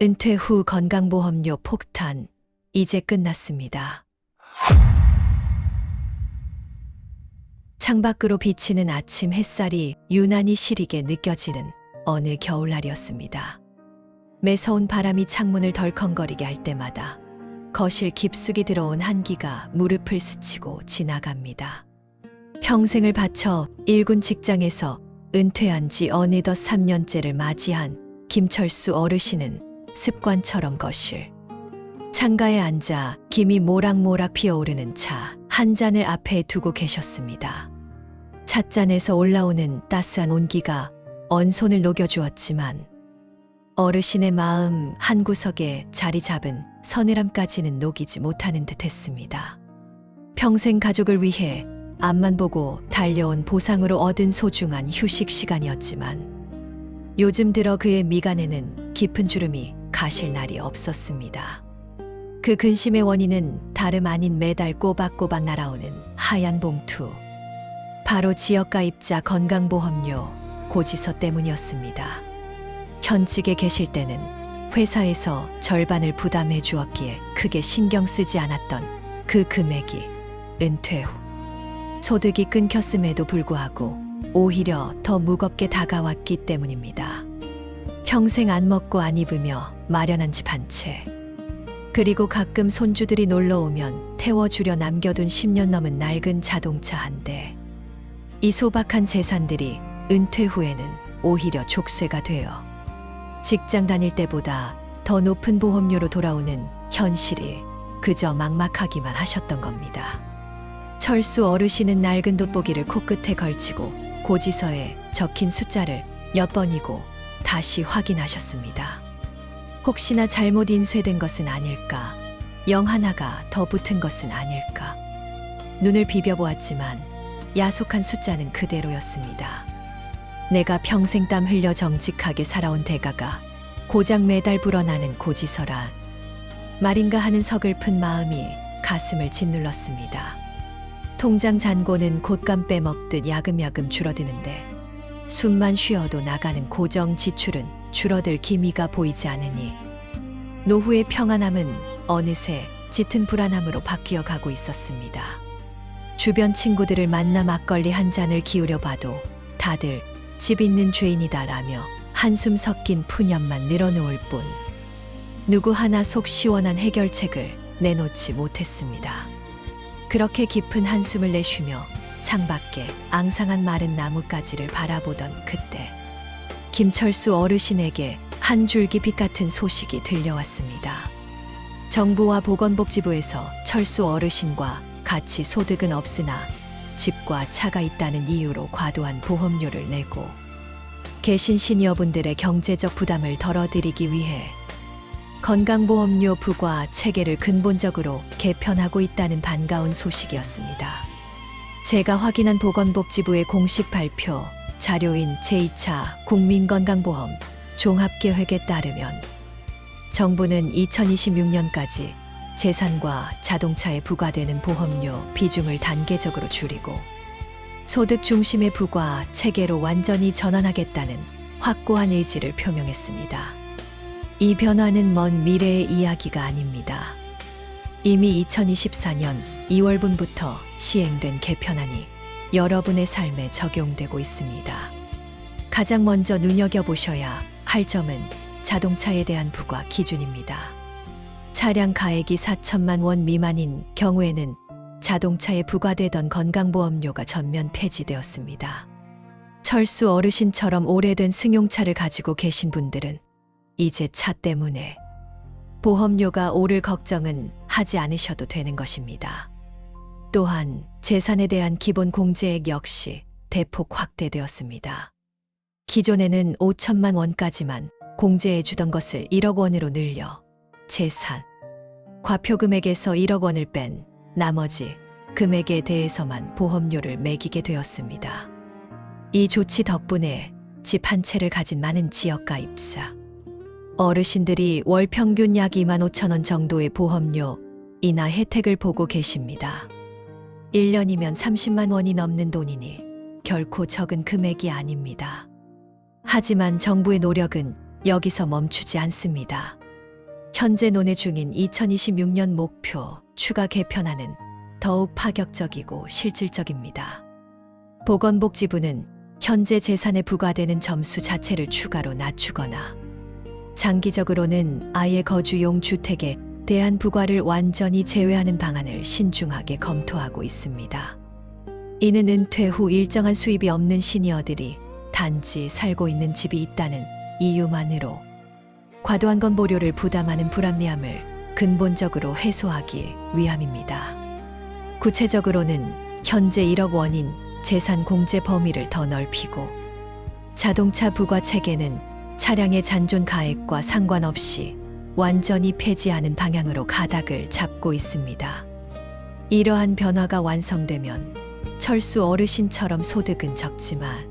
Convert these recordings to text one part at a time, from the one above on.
은퇴 후 건강보험료 폭탄, 이제 끝났습니다. 창밖으로 비치는 아침 햇살이 유난히 시리게 느껴지는 어느 겨울날이었습니다. 매서운 바람이 창문을 덜컹거리게 할 때마다 거실 깊숙이 들어온 한기가 무릎을 스치고 지나갑니다. 평생을 바쳐 일군 직장에서 은퇴한 지 어느덧 3년째를 맞이한 김철수 어르신은 습관처럼 거실 창가에 앉아 김이 모락모락 피어오르는 차 한 잔을 앞에 두고 계셨습니다. 찻잔에서 올라오는 따스한 온기가 언손을 녹여주었지만 어르신의 마음 한구석에 자리 잡은 서늘함까지는 녹이지 못하는 듯했습니다. 평생 가족을 위해 앞만 보고 달려온 보상으로 얻은 소중한 휴식 시간이었지만 요즘 들어 그의 미간에는 깊은 주름이 가실 날이 없었습니다. 그 근심의 원인은 다름 아닌 매달 꼬박꼬박 날아오는 하얀 봉투. 바로 지역가입자 건강보험료 고지서 때문이었습니다. 현직에 계실 때는 회사에서 절반을 부담해 주었기에 크게 신경 쓰지 않았던 그 금액이 은퇴 후 소득이 끊겼음에도 불구하고 오히려 더 무겁게 다가왔기 때문입니다. 평생 안 먹고 안 입으며 마련한 집 한 채, 그리고 가끔 손주들이 놀러 오면 태워주려 남겨둔 10년 넘은 낡은 자동차 한 대. 이 소박한 재산들이 은퇴 후에는 오히려 족쇄가 되어 직장 다닐 때보다 더 높은 보험료로 돌아오는 현실이 그저 막막하기만 하셨던 겁니다. 철수 어르신은 낡은 돋보기를 코끝에 걸치고 고지서에 적힌 숫자를 몇 번이고 다시 확인하셨습니다. 혹시나 잘못 인쇄된 것은 아닐까, 영 하나가 더 붙은 것은 아닐까. 눈을 비벼보았지만 야속한 숫자는 그대로였습니다. 내가 평생 땀 흘려 정직하게 살아온 대가가 고작 매달 불어나는 고지서란 말인가 하는 서글픈 마음이 가슴을 짓눌렀습니다. 통장 잔고는 곶감 빼먹듯 야금야금 줄어드는데 숨만 쉬어도 나가는 고정 지출은 줄어들 기미가 보이지 않으니 노후의 평안함은 어느새 짙은 불안함으로 바뀌어 가고 있었습니다. 주변 친구들을 만나 막걸리 한 잔을 기울여 봐도 다들 집 있는 죄인이다라며 한숨 섞인 푸념만 늘어놓을 뿐 누구 하나 속 시원한 해결책을 내놓지 못했습니다. 그렇게 깊은 한숨을 내쉬며 창밖에 앙상한 마른 나뭇가지를 바라보던 그때 김철수 어르신에게 한 줄기 빛 같은 소식이 들려왔습니다. 정부와 보건복지부에서 철수 어르신과 같이 소득은 없으나 집과 차가 있다는 이유로 과도한 보험료를 내고 계신 시니어분들의 경제적 부담을 덜어드리기 위해 건강보험료 부과 체계를 근본적으로 개편하고 있다는 반가운 소식이었습니다. 제가 확인한 보건복지부의 공식 발표 자료인 제2차 국민건강보험 종합계획에 따르면 정부는 2026년까지 재산과 자동차에 부과되는 보험료 비중을 단계적으로 줄이고 소득 중심의 부과 체계로 완전히 전환하겠다는 확고한 의지를 표명했습니다. 이 변화는 먼 미래의 이야기가 아닙니다. 이미 2024년 2월분부터 시행된 개편안이 여러분의 삶에 적용되고 있습니다. 가장 먼저 눈여겨보셔야 할 점은 자동차에 대한 부과 기준입니다. 차량 가액이 4천만 원 미만인 경우에는 자동차에 부과되던 건강보험료가 전면 폐지되었습니다. 철수 어르신처럼 오래된 승용차를 가지고 계신 분들은 이제 차 때문에 보험료가 오를 걱정은 하지 않으셔도 되는 것입니다. 또한 재산에 대한 기본 공제액 역시 대폭 확대되었습니다. 기존에는 5천만 원까지만 공제해 주던 것을 1억 원으로 늘려 재산, 과표 금액에서 1억 원을 뺀 나머지 금액에 대해서만 보험료를 매기게 되었습니다. 이 조치 덕분에 집 한 채를 가진 많은 지역가입자 어르신들이 월 평균 약 2만 5천 원 정도의 보험료 이나 혜택을 보고 계십니다. 1년이면 30만 원이 넘는 돈이니 결코 적은 금액이 아닙니다. 하지만 정부의 노력은 여기서 멈추지 않습니다. 현재 논의 중인 2026년 목표 추가 개편안은 더욱 파격적이고 실질적입니다. 보건복지부는 현재 재산에 부과되는 점수 자체를 추가로 낮추거나 장기적으로는 아예 거주용 주택에 대한 부과를 완전히 제외하는 방안을 신중하게 검토하고 있습니다. 이는 은퇴 후 일정한 수입이 없는 시니어들이 단지 살고 있는 집이 있다는 이유만으로 과도한 건보료를 부담하는 불합리함을 근본적으로 해소하기 위함입니다. 구체적으로는 현재 1억 원인 재산 공제 범위를 더 넓히고 자동차 부과 체계는 차량의 잔존 가액과 상관없이 완전히 폐지하는 방향으로 가닥을 잡고 있습니다. 이러한 변화가 완성되면 철수 어르신처럼 소득은 적지만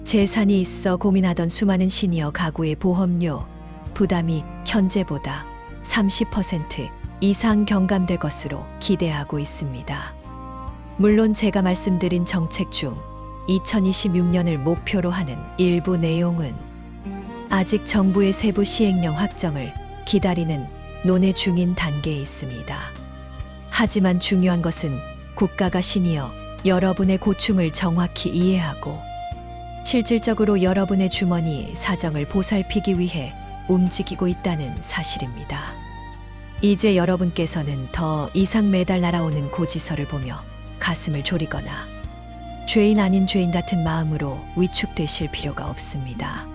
재산이 있어 고민하던 수많은 시니어 가구의 보험료 부담이 현재보다 30% 이상 경감될 것으로 기대하고 있습니다. 물론 제가 말씀드린 정책 중 2026년을 목표로 하는 일부 내용은 아직 정부의 세부 시행령 확정을 기다리는 논의 중인 단계에 있습니다. 하지만 중요한 것은 국가가 시니어 여러분의 고충을 정확히 이해하고 실질적으로 여러분의 주머니 사정을 보살피기 위해 움직이고 있다는 사실입니다. 이제 여러분께서는 더 이상 매달 날아오는 고지서를 보며 가슴을 졸이거나 죄인 아닌 죄인 같은 마음으로 위축되실 필요가 없습니다.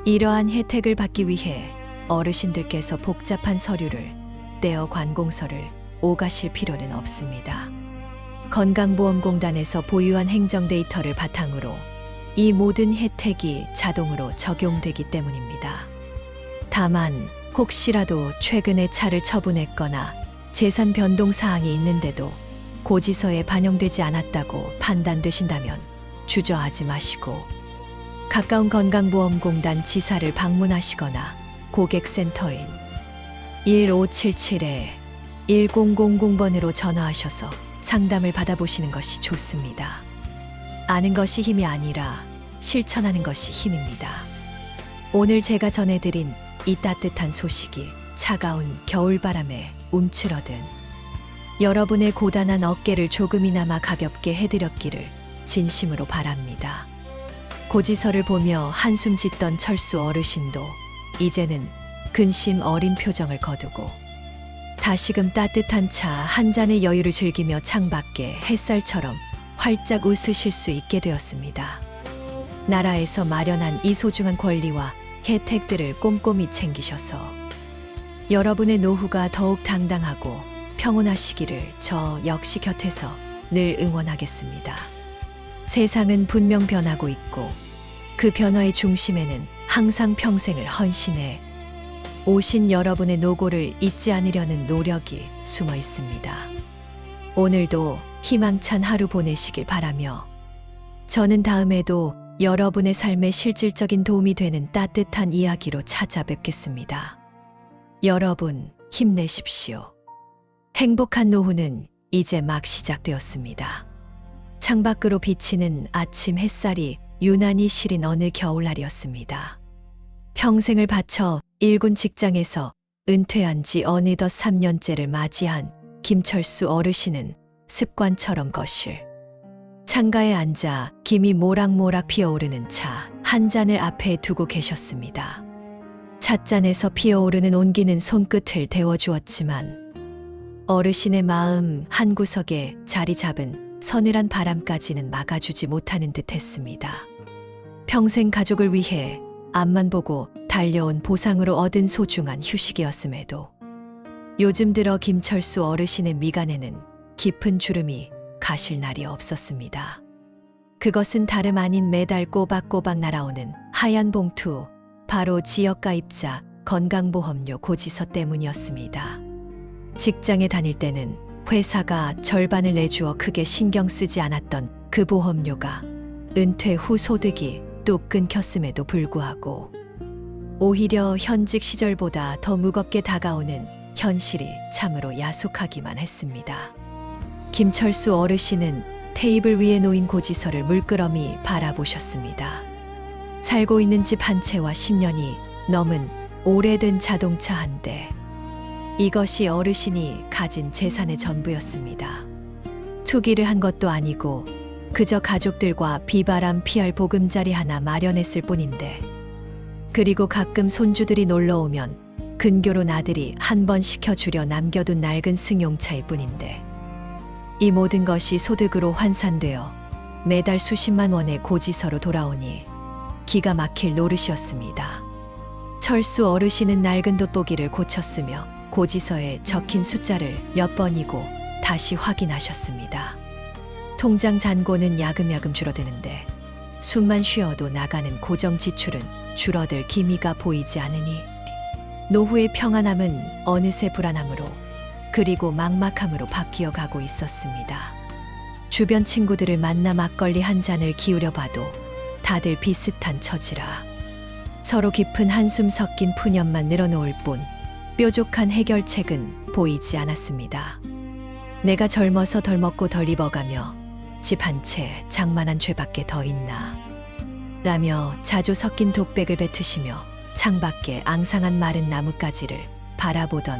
이러한 혜택을 받기 위해 어르신들께서 복잡한 서류를 떼어 관공서를 오가실 필요는 없습니다. 건강보험공단에서 보유한 행정 데이터를 바탕으로 이 모든 혜택이 자동으로 적용되기 때문입니다. 다만 혹시라도 최근에 차를 처분했거나 재산 변동 사항이 있는데도 고지서에 반영되지 않았다고 판단되신다면 주저하지 마시고 가까운 건강보험공단 지사를 방문하시거나 고객센터인 1577-1000번으로 전화하셔서 상담을 받아보시는 것이 좋습니다. 아는 것이 힘이 아니라 실천하는 것이 힘입니다. 오늘 제가 전해드린 이 따뜻한 소식이 차가운 겨울바람에 움츠러든 여러분의 고단한 어깨를 조금이나마 가볍게 해드렸기를 진심으로 바랍니다. 고지서를 보며 한숨 짓던 철수 어르신도 이제는 근심 어린 표정을 거두고 다시금 따뜻한 차 한 잔의 여유를 즐기며 창밖에 햇살처럼 활짝 웃으실 수 있게 되었습니다. 나라에서 마련한 이 소중한 권리와 혜택들을 꼼꼼히 챙기셔서 여러분의 노후가 더욱 당당하고 평온하시기를 저 역시 곁에서 늘 응원하겠습니다. 세상은 분명 변하고 있고 그 변화의 중심에는 항상 평생을 헌신해 오신 여러분의 노고를 잊지 않으려는 노력이 숨어 있습니다. 오늘도 희망찬 하루 보내시길 바라며 저는 다음에도 여러분의 삶에 실질적인 도움이 되는 따뜻한 이야기로 찾아뵙겠습니다. 여러분 힘내십시오. 행복한 노후는 이제 막 시작되었습니다. 창밖으로 비치는 아침 햇살이 유난히 시린 어느 겨울날이었습니다. 평생을 바쳐 일군 직장에서 은퇴한 지 어느덧 3년째를 맞이한 김철수 어르신은 습관처럼 거실 창가에 앉아 김이 모락모락 피어오르는 차 한 잔을 앞에 두고 계셨습니다. 찻잔에서 피어오르는 온기는 손끝을 데워주었지만 어르신의 마음 한구석에 자리 잡은 서늘한 바람까지는 막아주지 못하는 듯 했습니다. 평생 가족을 위해 앞만 보고 달려온 보상으로 얻은 소중한 휴식이었음에도 요즘 들어 김철수 어르신의 미간에는 깊은 주름이 가실 날이 없었습니다. 그것은 다름 아닌 매달 꼬박꼬박 날아오는 하얀 봉투, 바로 지역가입자 건강보험료 고지서 때문이었습니다. 직장에 다닐 때는 회사가 절반을 내주어 크게 신경 쓰지 않았던 그 보험료가 은퇴 후 소득이 뚝 끊겼음에도 불구하고 오히려 현직 시절보다 더 무겁게 다가오는 현실이 참으로 야속하기만 했습니다. 김철수 어르신은 테이블 위에 놓인 고지서를 물끄러미 바라보셨습니다. 살고 있는 집 한 채와 10년이 넘은 오래된 자동차 한 대, 이것이 어르신이 가진 재산의 전부였습니다. 투기를 한 것도 아니고 그저 가족들과 비바람 피할 보금자리 하나 마련했을 뿐인데, 그리고 가끔 손주들이 놀러 오면 근교로 아들이 한 번 시켜주려 남겨둔 낡은 승용차일 뿐인데, 이 모든 것이 소득으로 환산되어 매달 수십만 원의 고지서로 돌아오니 기가 막힐 노릇이었습니다. 철수 어르신은 낡은 돋보기를 고쳤으며 고지서에 적힌 숫자를 몇 번이고 다시 확인하셨습니다. 통장 잔고는 야금야금 줄어드는데 숨만 쉬어도 나가는 고정 지출은 줄어들 기미가 보이지 않으니 노후의 평안함은 어느새 불안함으로, 그리고 막막함으로 바뀌어 가고 있었습니다. 주변 친구들을 만나 막걸리 한 잔을 기울여 봐도 다들 비슷한 처지라 서로 깊은 한숨 섞인 푸념만 늘어놓을 뿐 뾰족한 해결책은 보이지 않았습니다. 내가 젊어서 덜 먹고 덜 입어가며 집 한 채 장만한 죄밖에 더 있나 라며 자주 섞인 독백을 뱉으시며 창밖에 앙상한 마른 나뭇가지를 바라보던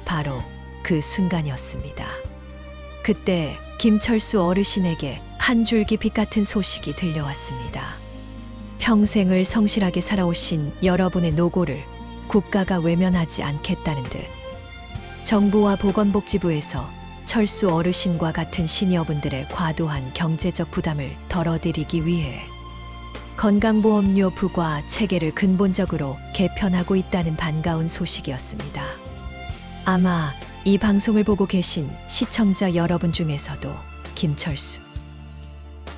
바로 그 순간이었습니다. 그때 김철수 어르신에게 한 줄기 빛 같은 소식이 들려왔습니다. 평생을 성실하게 살아오신 여러분의 노고를 국가가 외면하지 않겠다는 듯 정부와 보건복지부에서 철수 어르신과 같은 시니어분들의 과도한 경제적 부담을 덜어드리기 위해 건강보험료 부과 체계를 근본적으로 개편하고 있다는 반가운 소식이었습니다. 아마 이 방송을 보고 계신 시청자 여러분 중에서도 김철수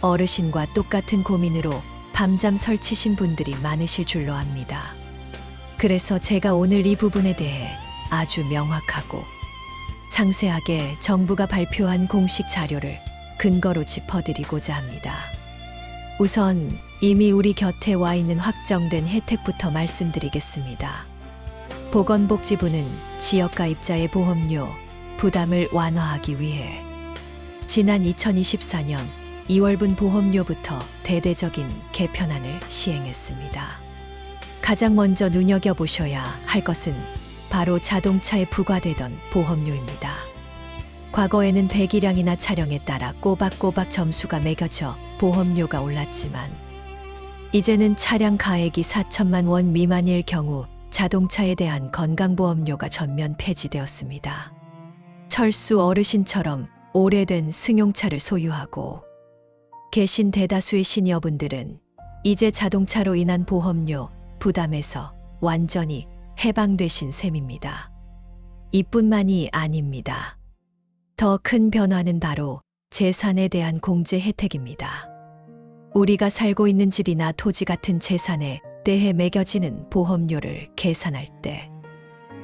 어르신과 똑같은 고민으로 밤잠 설치신 분들이 많으실 줄로 압니다. 그래서 제가 오늘 이 부분에 대해 아주 명확하고 상세하게 정부가 발표한 공식 자료를 근거로 짚어드리고자 합니다. 우선 이미 우리 곁에 와 있는 확정된 혜택부터 말씀드리겠습니다. 보건복지부는 지역가입자의 보험료 부담을 완화하기 위해 지난 2024년 2월분 보험료부터 대대적인 개편안을 시행했습니다. 가장 먼저 눈여겨보셔야 할 것은 바로 자동차에 부과되던 보험료입니다. 과거에는 배기량이나 차량에 따라 꼬박꼬박 점수가 매겨져 보험료가 올랐지만 이제는 차량 가액이 4천만 원 미만일 경우 자동차에 대한 건강보험료가 전면 폐지되었습니다. 철수 어르신처럼 오래된 승용차를 소유하고 계신 대다수의 시니어분들은 이제 자동차로 인한 보험료 부담에서 완전히 해방되신 셈입니다. 이뿐만이 아닙니다. 더 큰 변화는 바로 재산에 대한 공제 혜택입니다. 우리가 살고 있는 집이나 토지 같은 재산에 대해 매겨지는 보험료를 계산할 때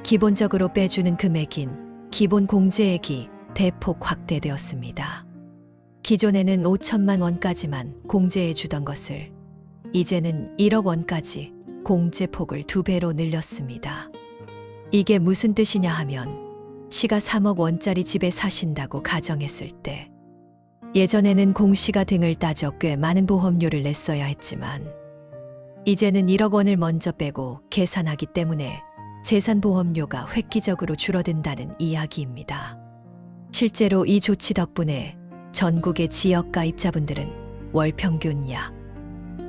기본적으로 빼주는 금액인 기본 공제액이 대폭 확대되었습니다. 기존에는 5천만 원까지만 공제해 주던 것을 이제는 1억 원까지 공제폭을 2배로 늘렸습니다. 이게 무슨 뜻이냐 하면 시가 3억 원짜리 집에 사신다고 가정했을 때 예전에는 공시가 등을 따져 꽤 많은 보험료를 냈어야 했지만 이제는 1억 원을 먼저 빼고 계산하기 때문에 재산보험료가 획기적으로 줄어든다는 이야기입니다. 실제로 이 조치 덕분에 전국의 지역가입자분들은 월 평균 약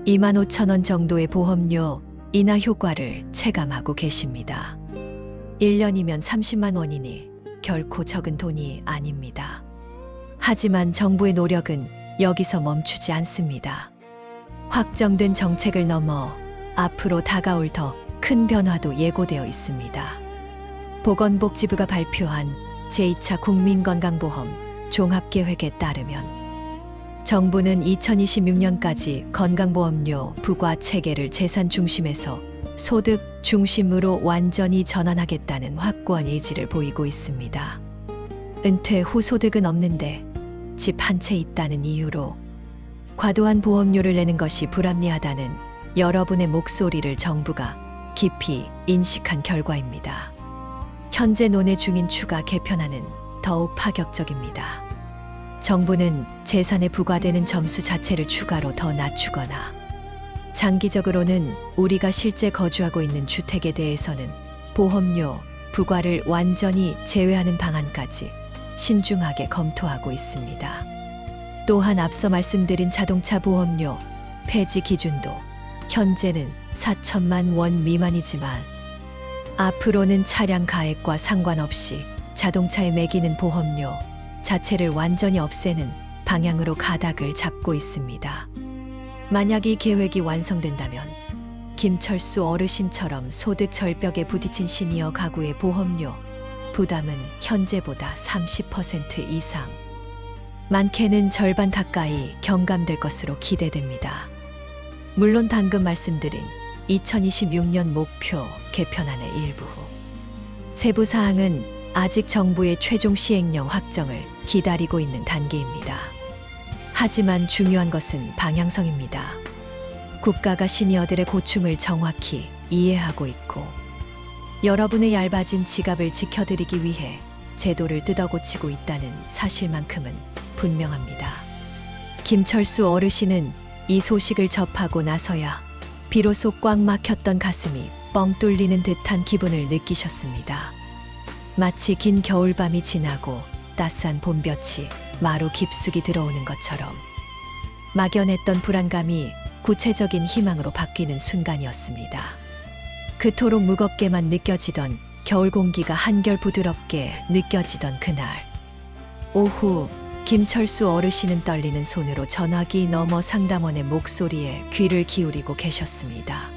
2만 5천 원 정도의 보험료 인하 효과를 체감하고 계십니다. 1년이면 30만 원이니 결코 적은 돈이 아닙니다. 하지만 정부의 노력은 여기서 멈추지 않습니다. 확정된 정책을 넘어 앞으로 다가올 더 큰 변화도 예고되어 있습니다. 보건복지부가 발표한 제2차 국민건강보험 종합계획에 따르면 정부는 2026년까지 건강보험료 부과 체계를 재산 중심에서 소득 중심으로 완전히 전환하겠다는 확고한 의지를 보이고 있습니다. 은퇴 후 소득은 없는데 집 한 채 있다는 이유로 과도한 보험료를 내는 것이 불합리하다는 여러분의 목소리를 정부가 깊이 인식한 결과입니다. 현재 논의 중인 추가 개편안은 더욱 파격적입니다. 정부는 재산에 부과되는 점수 자체를 추가로 더 낮추거나 장기적으로는 우리가 실제 거주하고 있는 주택에 대해서는 보험료 부과를 완전히 제외하는 방안까지 신중하게 검토하고 있습니다. 또한 앞서 말씀드린 자동차 보험료 폐지 기준도 현재는 4천만 원 미만이지만 앞으로는 차량 가액과 상관없이 자동차에 매기는 보험료 자체를 완전히 없애는 방향으로 가닥을 잡고 있습니다. 만약 이 계획이 완성된다면 김철수 어르신처럼 소득 절벽에 부딪힌 시니어 가구의 보험료 부담은 현재보다 30% 이상, 많게는 절반 가까이 경감될 것으로 기대됩니다. 물론 방금 말씀드린 2026년 목표 개편안의 일부 세부 사항은 아직 정부의 최종 시행령 확정을 기다리고 있는 단계입니다. 하지만 중요한 것은 방향성입니다. 국가가 시니어들의 고충을 정확히 이해하고 있고 여러분의 얇아진 지갑을 지켜드리기 위해 제도를 뜯어고치고 있다는 사실만큼은 분명합니다. 김철수 어르신은 이 소식을 접하고 나서야 비로소 꽉 막혔던 가슴이 뻥 뚫리는 듯한 기분을 느끼셨습니다. 마치 긴 겨울밤이 지나고 따스한 봄볕이 마루 깊숙이 들어오는 것처럼 막연했던 불안감이 구체적인 희망으로 바뀌는 순간이었습니다. 그토록 무겁게만 느껴지던 겨울 공기가 한결 부드럽게 느껴지던 그날 오후, 김철수 어르신은 떨리는 손으로 전화기 너머 상담원의 목소리에 귀를 기울이고 계셨습니다.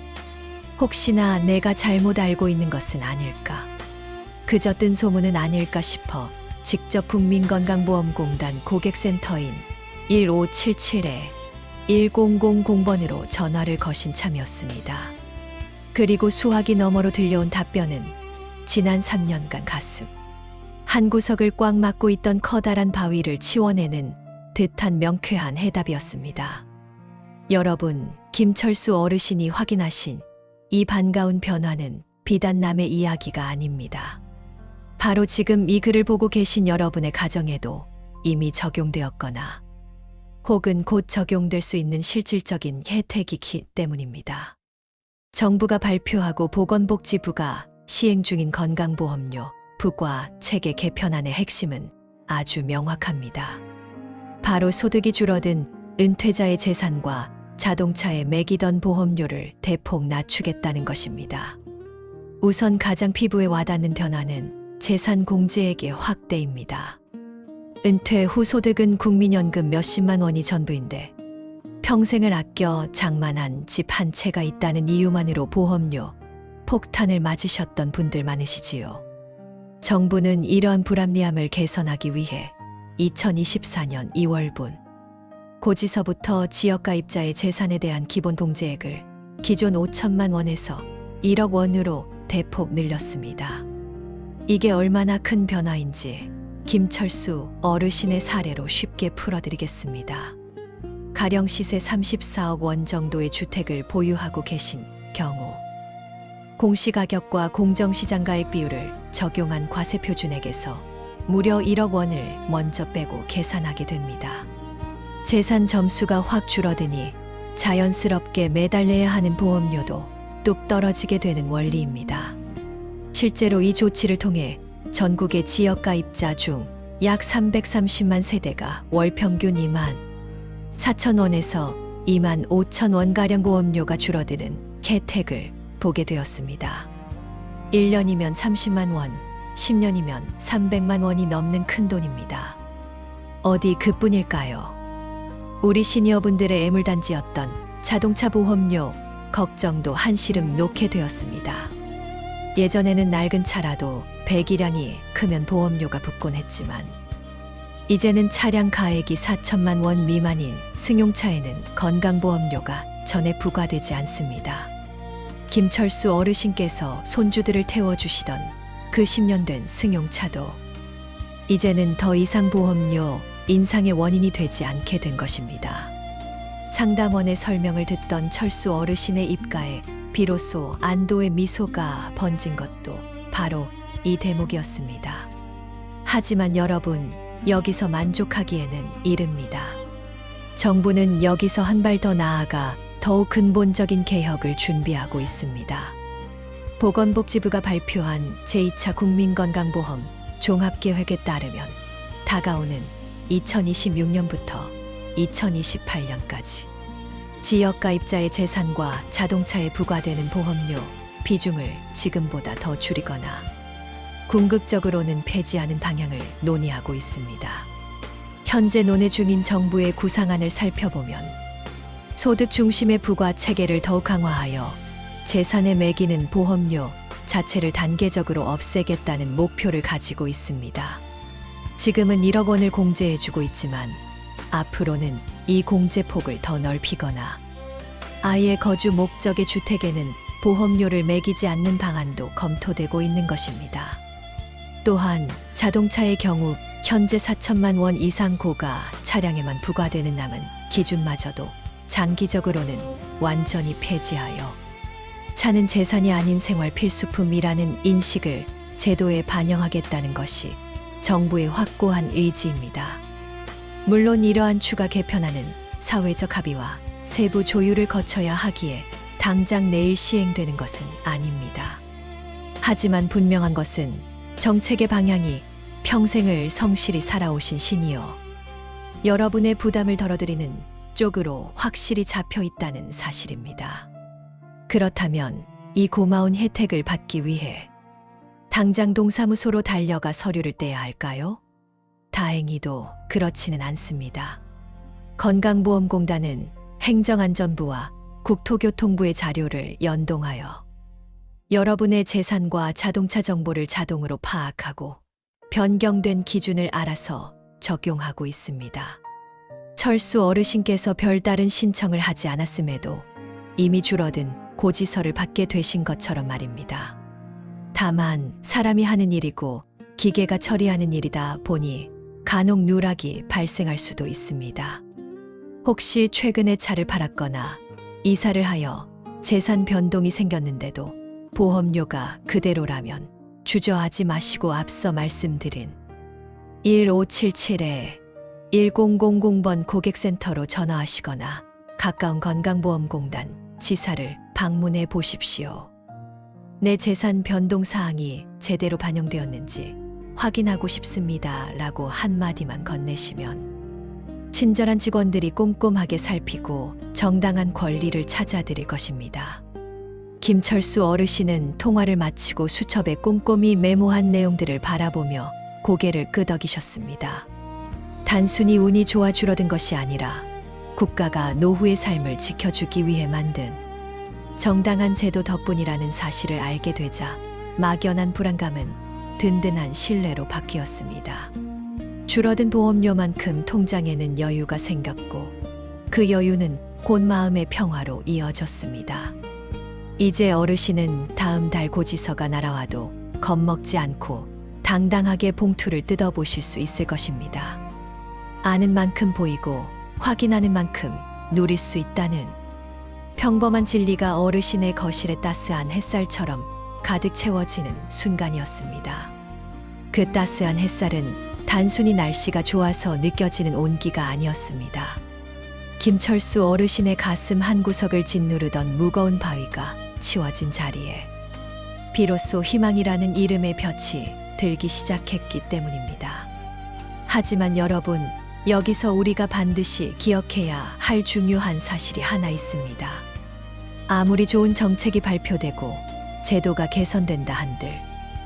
혹시나 내가 잘못 알고 있는 것은 아닐까, 그저 뜬 소문은 아닐까 싶어 직접 국민건강보험공단 고객센터인 1577-1000번으로 전화를 거신 참이었습니다. 그리고 수화기 너머로 들려온 답변은 지난 3년간 가슴 한 구석을 꽉 막고 있던 커다란 바위를 치워내는 듯한 명쾌한 해답이었습니다. 여러분, 김철수 어르신이 확인하신 이 반가운 변화는 비단 남의 이야기가 아닙니다. 바로 지금 이 글을 보고 계신 여러분의 가정에도 이미 적용되었거나 혹은 곧 적용될 수 있는 실질적인 혜택이기 때문입니다. 정부가 발표하고 보건복지부가 시행 중인 건강보험료 부과 체계 개편안의 핵심은 아주 명확합니다. 바로 소득이 줄어든 은퇴자의 재산과 자동차에 매기던 보험료를 대폭 낮추겠다는 것입니다. 우선 가장 피부에 와닿는 변화는 재산 공제액의 확대입니다. 은퇴 후 소득은 국민연금 몇십만 원이 전부인데 평생을 아껴 장만한 집 한 채가 있다는 이유만으로 보험료 폭탄을 맞으셨던 분들 많으시지요. 정부는 이러한 불합리함을 개선하기 위해 2024년 2월분 고지서부터 지역가입자의 재산에 대한 기본 공제액을 기존 5천만 원에서 1억 원으로 대폭 늘렸습니다. 이게 얼마나 큰 변화인지 김철수 어르신의 사례로 쉽게 풀어드리겠습니다. 가령 시세 34억 원 정도의 주택을 보유하고 계신 경우 공시가격과 공정시장가액 비율을 적용한 과세표준액에서 무려 1억 원을 먼저 빼고 계산하게 됩니다. 재산 점수가 확 줄어드니 자연스럽게 매달 내야 하는 보험료도 뚝 떨어지게 되는 원리입니다. 실제로 이 조치를 통해 전국의 지역가입자 중 약 330만 세대가 월 평균 2만 4천 원에서 2만 5천 원가량 보험료가 줄어드는 혜택을 보게 되었습니다. 1년이면 30만 원, 10년이면 300만 원이 넘는 큰돈입니다. 어디 그뿐일까요? 우리 시니어분들의 애물단지였던 자동차 보험료 걱정도 한시름 놓게 되었습니다. 예전에는 낡은 차라도 배기량이 크면 보험료가 붙곤 했지만 이제는 차량 가액이 4천만 원 미만인 승용차에는 건강보험료가 전혀 부과되지 않습니다. 김철수 어르신께서 손주들을 태워주시던 그 10년 된 승용차도 이제는 더 이상 보험료 인상의 원인이 되지 않게 된 것입니다. 상담원의 설명을 듣던 철수 어르신의 입가에 비로소 안도의 미소가 번진 것도 바로 이 대목이었습니다. 하지만 여러분, 여기서 만족하기에는 이릅니다. 정부는 여기서 한 발 더 나아가 더욱 근본적인 개혁을 준비하고 있습니다. 보건복지부가 발표한 제2차 국민건강보험 종합계획에 따르면 다가오는 2026년부터 2028년까지 지역가입자의 재산과 자동차에 부과되는 보험료 비중을 지금보다 더 줄이거나 궁극적으로는 폐지하는 방향을 논의하고 있습니다. 현재 논의 중인 정부의 구상안을 살펴보면 소득 중심의 부과 체계를 더욱 강화하여 재산에 매기는 보험료 자체를 단계적으로 없애겠다는 목표를 가지고 있습니다. 지금은 1억 원을 공제해주고 있지만 앞으로는 이 공제폭을 더 넓히거나 아예 거주 목적의 주택에는 보험료를 매기지 않는 방안도 검토되고 있는 것입니다. 또한 자동차의 경우 현재 4천만 원 이상 고가 차량에만 부과되는 남은 기준마저도 장기적으로는 완전히 폐지하여 차는 재산이 아닌 생활 필수품이라는 인식을 제도에 반영하겠다는 것이 정부의 확고한 의지입니다. 물론 이러한 추가 개편안은 사회적 합의와 세부 조율을 거쳐야 하기에 당장 내일 시행되는 것은 아닙니다. 하지만 분명한 것은 정책의 방향이 평생을 성실히 살아오신 시니어 여러분의 부담을 덜어드리는 쪽으로 확실히 잡혀 있다는 사실입니다. 그렇다면 이 고마운 혜택을 받기 위해 당장 동사무소로 달려가 서류를 떼야 할까요? 다행히도 그렇지는 않습니다. 건강보험공단은 행정안전부와 국토교통부의 자료를 연동하여 여러분의 재산과 자동차 정보를 자동으로 파악하고 변경된 기준을 알아서 적용하고 있습니다. 철수 어르신께서 별다른 신청을 하지 않았음에도 이미 줄어든 고지서를 받게 되신 것처럼 말입니다. 다만 사람이 하는 일이고 기계가 처리하는 일이다 보니 간혹 누락이 발생할 수도 있습니다. 혹시 최근에 차를 팔았거나 이사를 하여 재산 변동이 생겼는데도 보험료가 그대로라면 주저하지 마시고 앞서 말씀드린 1577-1000번 고객센터로 전화하시거나 가까운 건강보험공단 지사를 방문해 보십시오. 내 재산 변동 사항이 제대로 반영되었는지 확인하고 싶습니다. 라고 한마디만 건네시면 친절한 직원들이 꼼꼼하게 살피고 정당한 권리를 찾아드릴 것입니다. 김철수 어르신은 통화를 마치고 수첩에 꼼꼼히 메모한 내용들을 바라보며 고개를 끄덕이셨습니다. 단순히 운이 좋아 줄어든 것이 아니라 국가가 노후의 삶을 지켜주기 위해 만든 정당한 제도 덕분이라는 사실을 알게 되자 막연한 불안감은 든든한 신뢰로 바뀌었습니다. 줄어든 보험료만큼 통장에는 여유가 생겼고 그 여유는 곧 마음의 평화로 이어졌습니다. 이제 어르신은 다음 달 고지서가 날아와도 겁먹지 않고 당당하게 봉투를 뜯어보실 수 있을 것입니다. 아는 만큼 보이고 확인하는 만큼 누릴 수 있다는 평범한 진리가 어르신의 거실에 따스한 햇살처럼 가득 채워지는 순간이었습니다. 그 따스한 햇살은 단순히 날씨가 좋아서 느껴지는 온기가 아니었습니다. 김철수 어르신의 가슴 한구석을 짓누르던 무거운 바위가 치워진 자리에 비로소 희망이라는 이름의 볕이 들기 시작했기 때문입니다. 하지만 여러분, 여기서 우리가 반드시 기억해야 할 중요한 사실이 하나 있습니다. 아무리 좋은 정책이 발표되고 제도가 개선된다 한들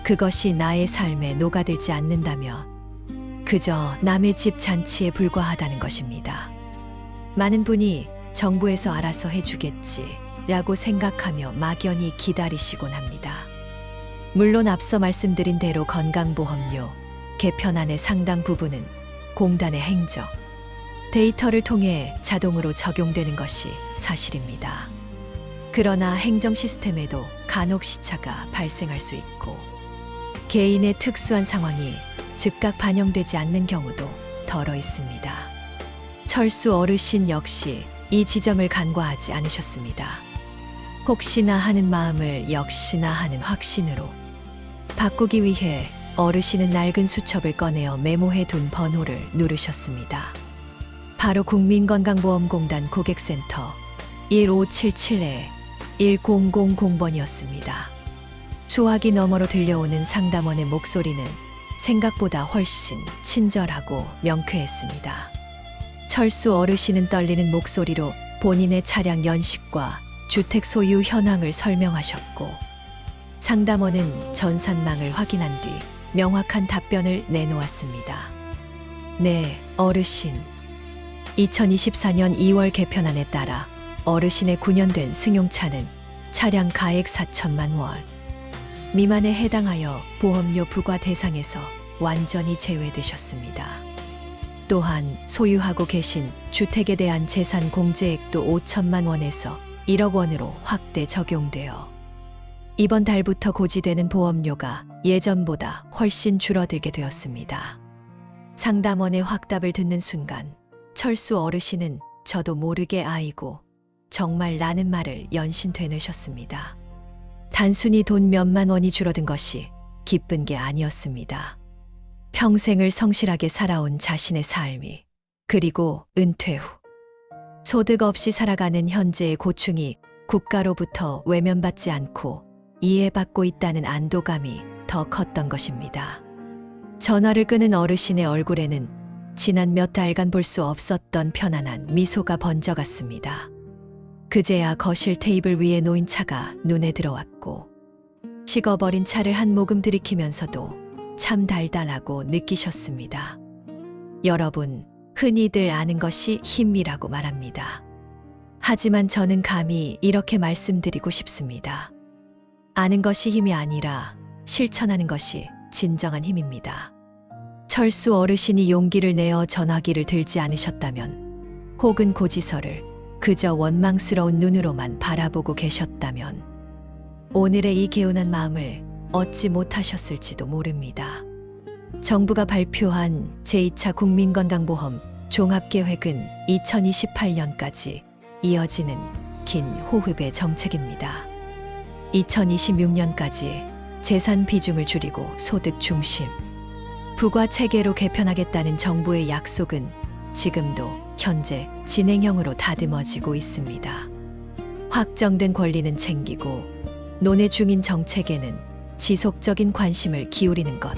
그것이 나의 삶에 녹아들지 않는다면 그저 남의 집 잔치에 불과하다는 것입니다. 많은 분이 정부에서 알아서 해주겠지 라고 생각하며 막연히 기다리시곤 합니다. 물론 앞서 말씀드린 대로 건강보험료 개편안의 상당 부분은 공단의 행정, 데이터를 통해 자동으로 적용되는 것이 사실입니다. 그러나 행정 시스템에도 간혹 시차가 발생할 수 있고 개인의 특수한 상황이 즉각 반영되지 않는 경우도 덜어 있습니다. 철수 어르신 역시 이 지점을 간과하지 않으셨습니다. 혹시나 하는 마음을 역시나 하는 확신으로 바꾸기 위해 어르신은 낡은 수첩을 꺼내어 메모해 둔 번호를 누르셨습니다. 바로 국민건강보험공단 고객센터 1577-1000번이었습니다. 소화기 너머로 들려오는 상담원의 목소리는 생각보다 훨씬 친절하고 명쾌했습니다. 철수 어르신은 떨리는 목소리로 본인의 차량 연식과 주택 소유 현황을 설명하셨고, 상담원은 전산망을 확인한 뒤 명확한 답변을 내놓았습니다. 네, 어르신. 2024년 2월 개편안에 따라 어르신의 9년 된 승용차는 차량 가액 4천만 원 미만에 해당하여 보험료 부과 대상에서 완전히 제외되셨습니다. 또한 소유하고 계신 주택에 대한 재산 공제액도 5천만 원에서 1억 원으로 확대 적용되어 이번 달부터 고지되는 보험료가 예전보다 훨씬 줄어들게 되었습니다. 상담원의 확답을 듣는 순간 철수 어르신은 저도 모르게 아이고 정말 라는 말을 연신 되뇌셨습니다. 단순히 돈 몇만 원이 줄어든 것이 기쁜 게 아니었습니다. 평생을 성실하게 살아온 자신의 삶이, 그리고 은퇴 후 소득 없이 살아가는 현재의 고충이 국가로부터 외면받지 않고 이해받고 있다는 안도감이 더 컸던 것입니다. 전화를 끊은 어르신의 얼굴에는 지난 몇 달간 볼 수 없었던 편안한 미소가 번져갔습니다. 그제야 거실 테이블 위에 놓인 차가 눈에 들어왔고, 식어버린 차를 한 모금 들이키면서도 참 달달하고 느끼셨습니다. 여러분, 흔히들 아는 것이 힘이라고 말합니다. 하지만 저는 감히 이렇게 말씀드리고 싶습니다. 아는 것이 힘이 아니라 실천하는 것이 진정한 힘입니다. 철수 어르신이 용기를 내어 전화기를 들지 않으셨다면, 혹은 고지서를 그저 원망스러운 눈으로만 바라보고 계셨다면, 오늘의 이 개운한 마음을 얻지 못하셨을지도 모릅니다. 정부가 발표한 제2차 국민건강보험 종합계획은 2028년까지 이어지는 긴 호흡의 정책입니다. 2026년까지 재산 비중을 줄이고 소득 중심, 부과 체계로 개편하겠다는 정부의 약속은 지금도 현재 진행형으로 다듬어지고 있습니다. 확정된 권리는 챙기고 논의 중인 정책에는 지속적인 관심을 기울이는 것.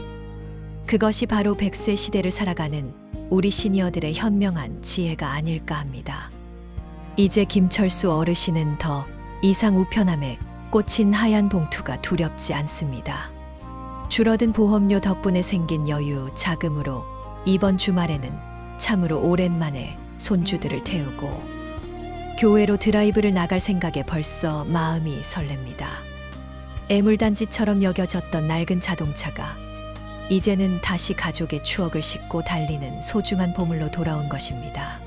그것이 바로 100세 시대를 살아가는 우리 시니어들의 현명한 지혜가 아닐까 합니다. 이제 김철수 어르신은 더 이상 우편함에 꽂힌 하얀 봉투가 두렵지 않습니다. 줄어든 보험료 덕분에 생긴 여유 자금으로 이번 주말에는 참으로 오랜만에 손주들을 태우고 교회로 드라이브를 나갈 생각에 벌써 마음이 설렙니다. 애물단지처럼 여겨졌던 낡은 자동차가 이제는 다시 가족의 추억을 싣고 달리는 소중한 보물로 돌아온 것입니다.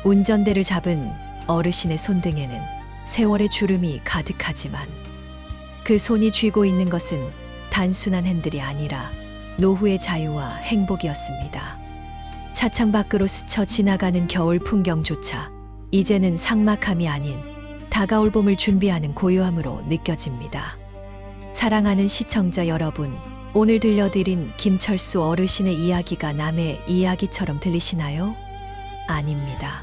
운전대를 잡은 어르신의 손등에는 세월의 주름이 가득하지만 그 손이 쥐고 있는 것은 단순한 핸들이 아니라 노후의 자유와 행복이었습니다. 차창 밖으로 스쳐 지나가는 겨울 풍경조차 이제는 삭막함이 아닌 다가올 봄을 준비하는 고요함으로 느껴집니다. 사랑하는 시청자 여러분, 오늘 들려드린 김철수 어르신의 이야기가 남의 이야기처럼 들리시나요? 아닙니다.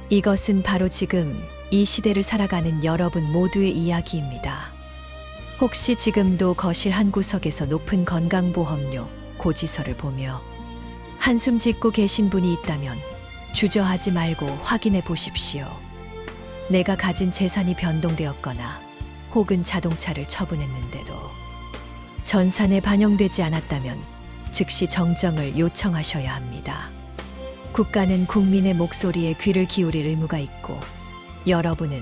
이것은 바로 지금 이 시대를 살아가는 여러분 모두의 이야기입니다. 혹시 지금도 거실 한 구석에서 높은 건강보험료 고지서를 보며 한숨 짓고 계신 분이 있다면 주저하지 말고 확인해 보십시오. 내가 가진 재산이 변동되었거나 혹은 자동차를 처분했는데도 전산에 반영되지 않았다면 즉시 정정을 요청하셔야 합니다. 국가는 국민의 목소리에 귀를 기울일 의무가 있고 여러분은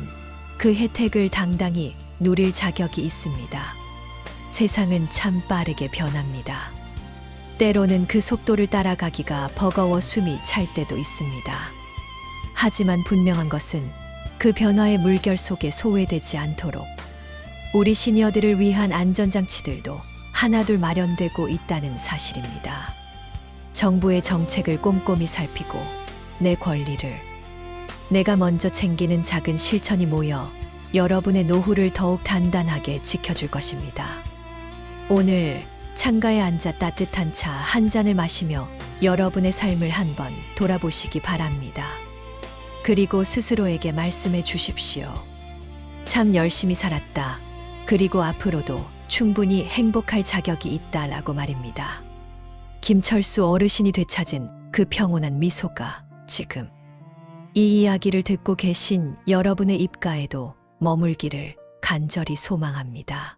그 혜택을 당당히 누릴 자격이 있습니다. 세상은 참 빠르게 변합니다. 때로는 그 속도를 따라가기가 버거워 숨이 찰 때도 있습니다. 하지만 분명한 것은 그 변화의 물결 속에 소외되지 않도록 우리 시니어들을 위한 안전장치들도 하나둘 마련되고 있다는 사실입니다. 정부의 정책을 꼼꼼히 살피고 내 권리를 내가 먼저 챙기는 작은 실천이 모여 여러분의 노후를 더욱 단단하게 지켜줄 것입니다. 오늘 창가에 앉아 따뜻한 차 한 잔을 마시며 여러분의 삶을 한번 돌아보시기 바랍니다. 그리고 스스로에게 말씀해 주십시오. 참 열심히 살았다. 그리고 앞으로도 충분히 행복할 자격이 있다라고 말입니다. 김철수 어르신이 되찾은 그 평온한 미소가 지금 이 이야기를 듣고 계신 여러분의 입가에도 머물기를 간절히 소망합니다.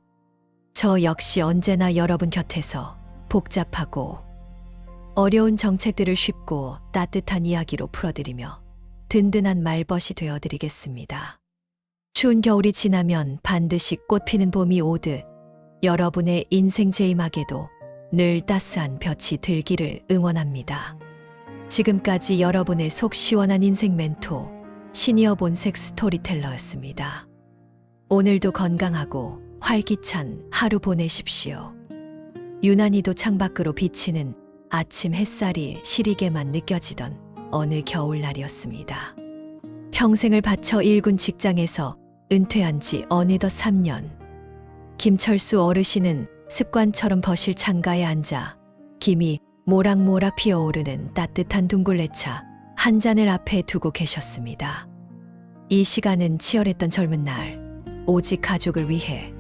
저 역시 언제나 여러분 곁에서 복잡하고 어려운 정책들을 쉽고 따뜻한 이야기로 풀어드리며 든든한 말벗이 되어드리겠습니다. 추운 겨울이 지나면 반드시 꽃피는 봄이 오듯 여러분의 인생 제임학에도 늘 따스한 볕이 들기를 응원합니다. 지금까지 여러분의 속 시원한 인생 멘토 시니어 본색 스토리텔러였습니다. 오늘도 건강하고 활기찬 하루 보내십시오. 유난히도 창밖으로 비치는 아침 햇살이 시리게만 느껴지던 어느 겨울날이었습니다. 평생을 바쳐 일군 직장에서 은퇴한 지 어느덧 3년. 김철수 어르신은 습관처럼 거실 창가에 앉아 김이 모락모락 피어오르는 따뜻한 둥글레차 한 잔을 앞에 두고 계셨습니다. 이 시간은 치열했던 젊은 날, 오직 가족을 위해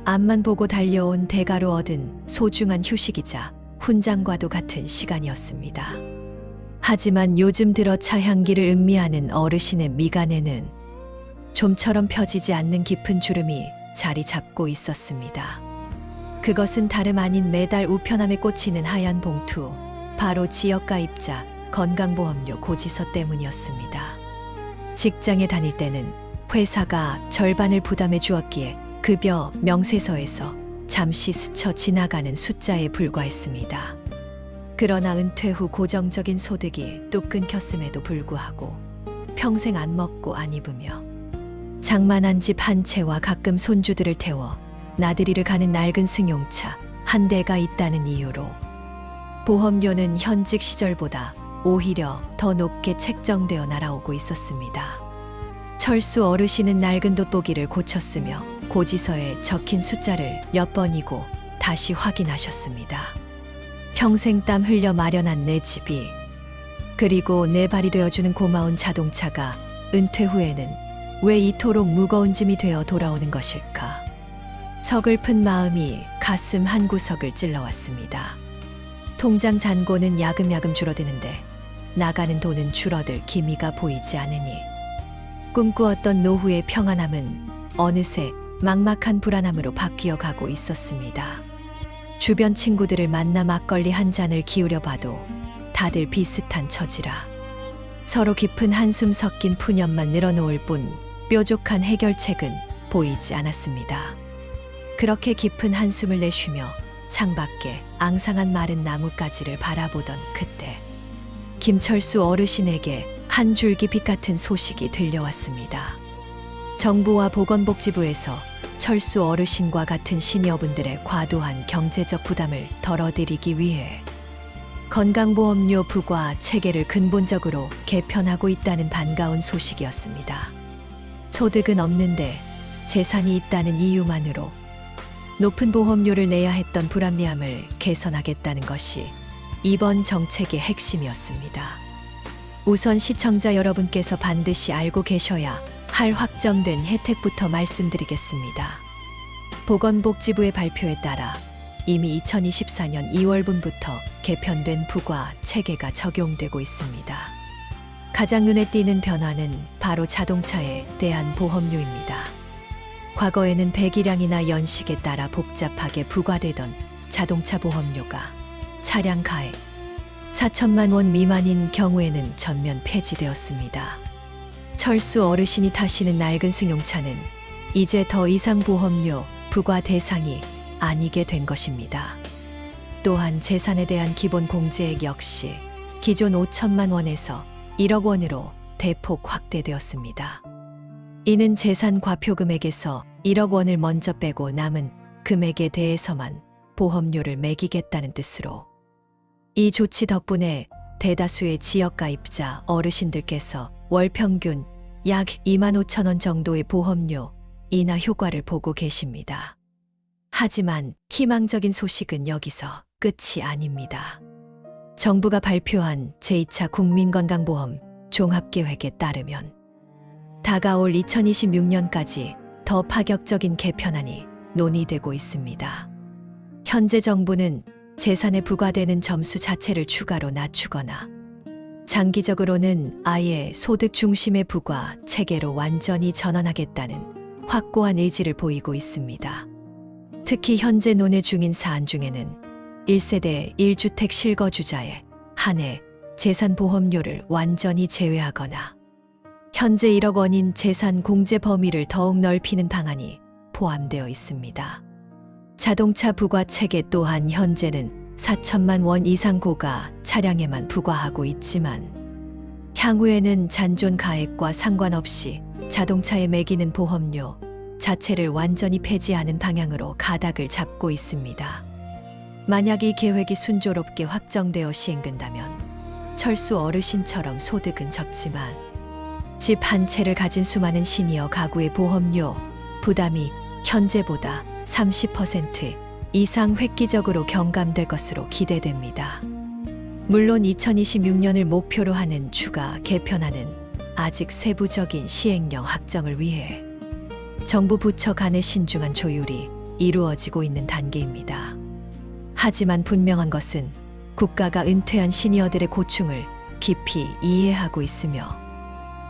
앞만 보고 달려온 대가로 얻은 소중한 휴식이자 훈장과도 같은 시간이었습니다. 하지만 요즘 들어 차 향기를 음미하는 어르신의 미간에는 좀처럼 펴지지 않는 깊은 주름이 자리 잡고 있었습니다. 그것은 다름 아닌 매달 우편함에 꽂히는 하얀 봉투, 바로 지역가입자 건강보험료 고지서 때문이었습니다. 직장에 다닐 때는 회사가 절반을 부담해 주었기에 급여 명세서에서 잠시 스쳐 지나가는 숫자에 불과했습니다. 그러나 은퇴 후 고정적인 소득이 뚝 끊겼음에도 불구하고 평생 안 먹고 안 입으며 장만한 집 한 채와 가끔 손주들을 태워 나들이를 가는 낡은 승용차 한 대가 있다는 이유로 보험료는 현직 시절보다 오히려 더 높게 책정되어 날아오고 있었습니다. 철수 어르신은 낡은 돋보기를 고쳤으며 고지서에 적힌 숫자를 몇 번이고 다시 확인하셨습니다. 평생 땀 흘려 마련한 내 집이, 그리고 내 발이 되어주는 고마운 자동차가 은퇴 후에는 왜 이토록 무거운 짐이 되어 돌아오는 것일까? 서글픈 마음이 가슴 한구석을 찔러왔습니다. 통장 잔고는 야금야금 줄어드는데 나가는 돈은 줄어들 기미가 보이지 않으니 꿈꾸었던 노후의 평안함은 어느새 막막한 불안함으로 바뀌어 가고 있었습니다. 주변 친구들을 만나 막걸리 한 잔을 기울여 봐도 다들 비슷한 처지라 서로 깊은 한숨 섞인 푸념만 늘어놓을 뿐 뾰족한 해결책은 보이지 않았습니다. 그렇게 깊은 한숨을 내쉬며 창밖에 앙상한 마른 나뭇가지를 바라보던 그때 김철수 어르신에게 한 줄기 빛 같은 소식이 들려왔습니다. 정부와 보건복지부에서 철수 어르신과 같은 시니어분들의 과도한 경제적 부담을 덜어드리기 위해 건강보험료 부과 체계를 근본적으로 개편하고 있다는 반가운 소식이었습니다. 소득은 없는데 재산이 있다는 이유만으로 높은 보험료를 내야 했던 불합리함을 개선하겠다는 것이 이번 정책의 핵심이었습니다. 우선 시청자 여러분께서 반드시 알고 계셔야 할 확정된 혜택부터 말씀드리겠습니다. 보건복지부의 발표에 따라 이미 2024년 2월분부터 개편된 부과 체계가 적용되고 있습니다. 가장 눈에 띄는 변화는 바로 자동차에 대한 보험료입니다. 과거에는 배기량이나 연식에 따라 복잡하게 부과되던 자동차 보험료가 차량 가액 4천만 원 미만인 경우에는 전면 폐지되었습니다. 철수 어르신이 타시는 낡은 승용차는 이제 더 이상 보험료 부과 대상이 아니게 된 것입니다. 또한 재산에 대한 기본 공제액 역시 기존 5천만 원에서 1억 원으로 대폭 확대되었습니다. 이는 재산 과표 금액에서 1억 원을 먼저 빼고 남은 금액에 대해서만 보험료를 매기겠다는 뜻으로 이 조치 덕분에 대다수의 지역가입자 어르신들께서 월 평균 약 2만 5천 원 정도의 보험료 인하 효과를 보고 계십니다. 하지만 희망적인 소식은 여기서 끝이 아닙니다. 정부가 발표한 제2차 국민건강보험 종합계획에 따르면 다가올 2026년까지 더 파격적인 개편안이 논의되고 있습니다. 현재 정부는 재산에 부과되는 점수 자체를 추가로 낮추거나 장기적으로는 아예 소득 중심의 부과 체계로 완전히 전환하겠다는 확고한 의지를 보이고 있습니다. 특히 현재 논의 중인 사안 중에는 1세대 1주택 실거주자에 한해 재산보험료를 완전히 제외하거나 현재 1억 원인 재산 공제 범위를 더욱 넓히는 방안이 포함되어 있습니다. 자동차 부과 체계 또한 현재는 4천만 원 이상 고가 차량에만 부과하고 있지만 향후에는 잔존 가액과 상관없이 자동차에 매기는 보험료 자체를 완전히 폐지하는 방향으로 가닥을 잡고 있습니다. 만약 이 계획이 순조롭게 확정되어 시행된다면 철수 어르신처럼 소득은 적지만 집 한 채를 가진 수많은 시니어 가구의 보험료 부담이 현재보다 30% 이상 획기적으로 경감될 것으로 기대됩니다. 물론 2026년을 목표로 하는 추가 개편안은 아직 세부적인 시행령 확정을 위해 정부 부처 간의 신중한 조율이 이루어지고 있는 단계입니다. 하지만 분명한 것은 국가가 은퇴한 시니어들의 고충을 깊이 이해하고 있으며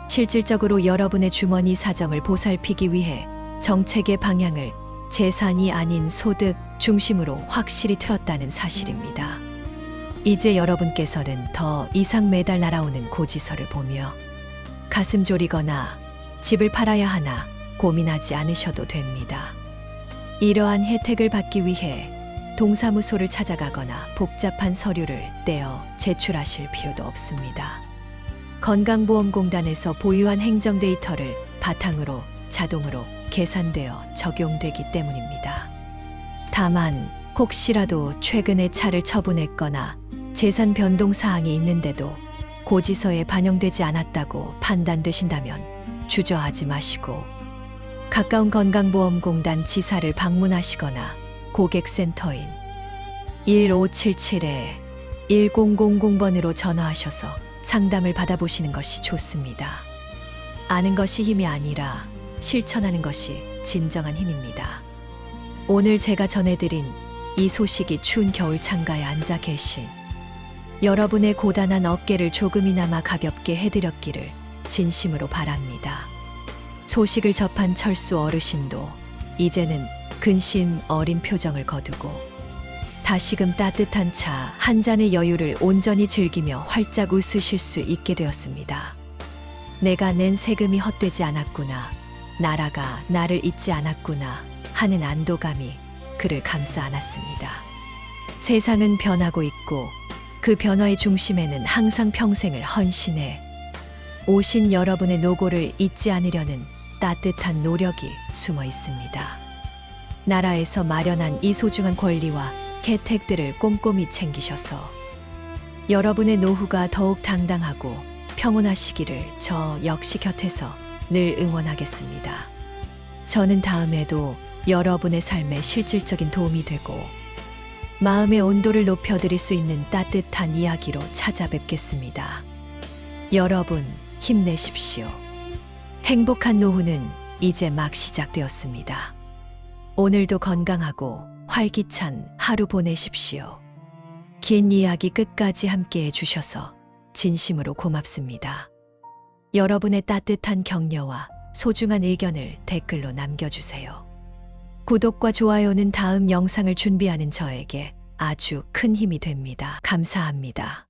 실질적으로 여러분의 주머니 사정을 보살피기 위해 정책의 방향을 재산이 아닌 소득 중심으로 확실히 틀었다는 사실입니다. 이제 여러분께서는 더 이상 매달 날아오는 고지서를 보며 가슴 졸이거나 집을 팔아야 하나 고민하지 않으셔도 됩니다. 이러한 혜택을 받기 위해 동사무소를 찾아가거나 복잡한 서류를 떼어 제출하실 필요도 없습니다. 건강보험공단에서 보유한 행정 데이터를 바탕으로 자동으로 계산되어 적용되기 때문입니다. 다만 혹시라도 최근에 차를 처분했거나 재산 변동 사항이 있는데도 고지서에 반영되지 않았다고 판단되신다면 주저하지 마시고 가까운 건강보험공단 지사를 방문하시거나 고객센터인 1577-1000번으로 전화하셔서 상담을 받아보시는 것이 좋습니다. 아는 것이 힘이 아니라 실천하는 것이 진정한 힘입니다. 오늘 제가 전해드린 이 소식이 추운 겨울 창가에 앉아 계신 여러분의 고단한 어깨를 조금이나마 가볍게 해드렸기를 진심으로 바랍니다. 소식을 접한 철수 어르신도 이제는 근심 어린 표정을 거두고 다시금 따뜻한 차 한 잔의 여유를 온전히 즐기며 활짝 웃으실 수 있게 되었습니다. 내가 낸 세금이 헛되지 않았구나. 나라가 나를 잊지 않았구나 하는 안도감이 그를 감싸 안았습니다. 세상은 변하고 있고 그 변화의 중심에는 항상 평생을 헌신해 오신 여러분의 노고를 잊지 않으려는 따뜻한 노력이 숨어 있습니다. 나라에서 마련한 이 소중한 권리와 혜택들을 꼼꼼히 챙기셔서 여러분의 노후가 더욱 당당하고 평온하시기를 저 역시 곁에서 늘 응원하겠습니다. 저는 다음에도 여러분의 삶에 실질적인 도움이 되고 마음의 온도를 높여드릴 수 있는 따뜻한 이야기로 찾아뵙겠습니다. 여러분 힘내십시오. 행복한 노후는 이제 막 시작되었습니다. 오늘도 건강하고 활기찬 하루 보내십시오. 긴 이야기 끝까지 함께 해주셔서 진심으로 고맙습니다. 여러분의 따뜻한 격려와 소중한 의견을 댓글로 남겨주세요. 구독과 좋아요는 다음 영상을 준비하는 저에게 아주 큰 힘이 됩니다. 감사합니다.